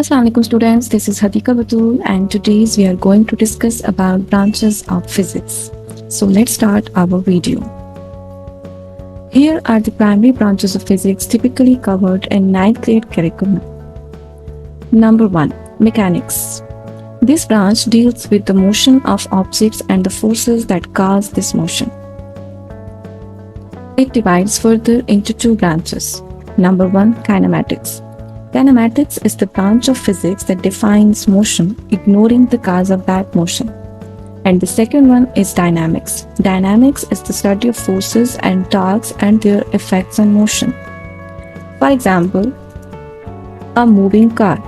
Assalamu alaikum students, this is Hadika Batul and today we are going to discuss about branches of physics. So let's start our video. Here are the primary branches of physics typically covered in 9th grade curriculum. Number 1. Mechanics. This branch deals with the motion of objects and the forces that cause this motion. It divides further into two branches. Number 1. Kinematics. Kinematics is the branch of physics that defines motion, ignoring the cause of that motion. And the second one is dynamics. Dynamics is the study of forces and torques and their effects on motion. For example, a moving car.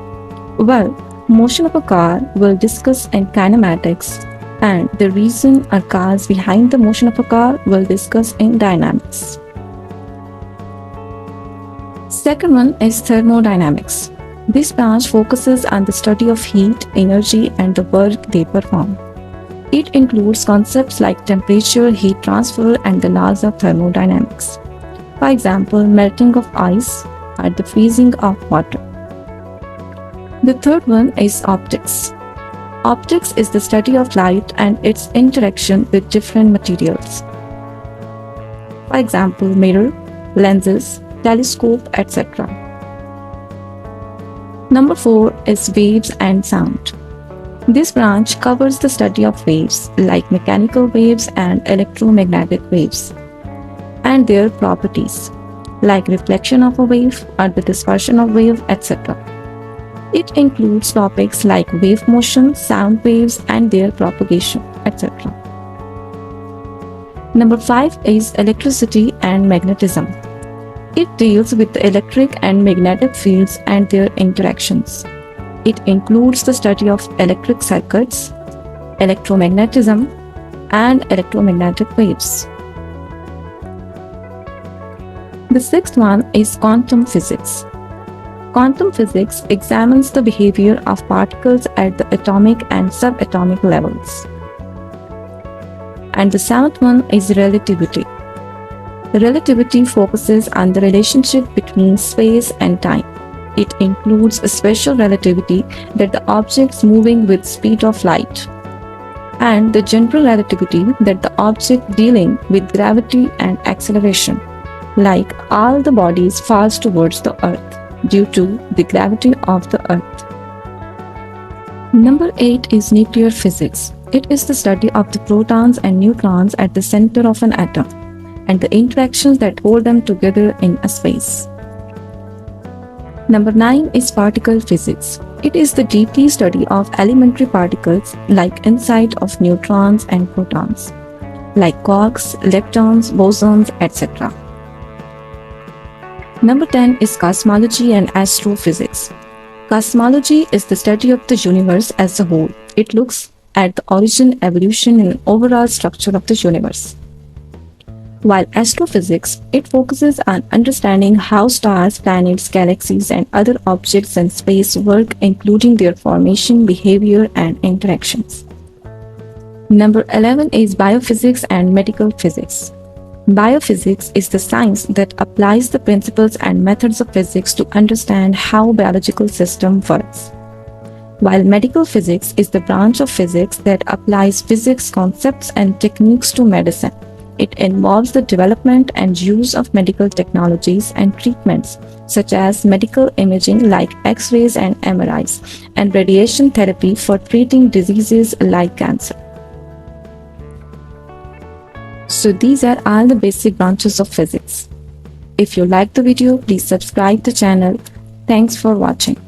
Well, motion of a car will discuss in kinematics, and the reason or cause behind the motion of a car will discuss in dynamics. Second one is thermodynamics. This branch focuses on the study of heat, energy, and the work they perform. It includes concepts like temperature, heat transfer, and the laws of thermodynamics. For example, melting of ice or the freezing of water. The third one is optics. Optics is the study of light and its interaction with different materials. For example, mirror, lenses, telescope, etc. Number 4 is waves and sound. This branch covers the study of waves like mechanical waves and electromagnetic waves and their properties like reflection of a wave or the dispersion of wave, etc. It includes topics like wave motion, sound waves and their propagation, etc. Number 5 is electricity and magnetism. It deals with the electric and magnetic fields and their interactions. It includes the study of electric circuits, electromagnetism, and electromagnetic waves. The sixth one is quantum physics. Quantum physics examines the behavior of particles at the atomic and subatomic levels. And the seventh one is relativity. Relativity focuses on the relationship between space and time. It includes special relativity, that the objects moving with speed of light, and the general relativity, that the object dealing with gravity and acceleration, like all the bodies falls towards the earth due to the gravity of the earth. Number 8 is nuclear physics. It is the study of the protons and neutrons at the center of an atom and the interactions that hold them together in a space. Number 9 is particle physics. It is the deeply study of elementary particles like inside of neutrons and protons, like quarks, leptons, bosons, etc. Number 10 is cosmology and astrophysics. Cosmology is the study of the universe as a whole. It looks at the origin, evolution, and overall structure of the universe. While astrophysics, it focuses on understanding how stars, planets, galaxies, and other objects in space work, including their formation, behavior, and interactions. Number 11 is biophysics and medical physics. Biophysics is the science that applies the principles and methods of physics to understand how biological system works. While medical physics is the branch of physics that applies physics concepts and techniques to medicine. It involves the development and use of medical technologies and treatments such as medical imaging like X-rays and MRIs and radiation therapy for treating diseases like cancer. So these are all the basic branches of physics. If you like the video, please subscribe the channel. Thanks for watching.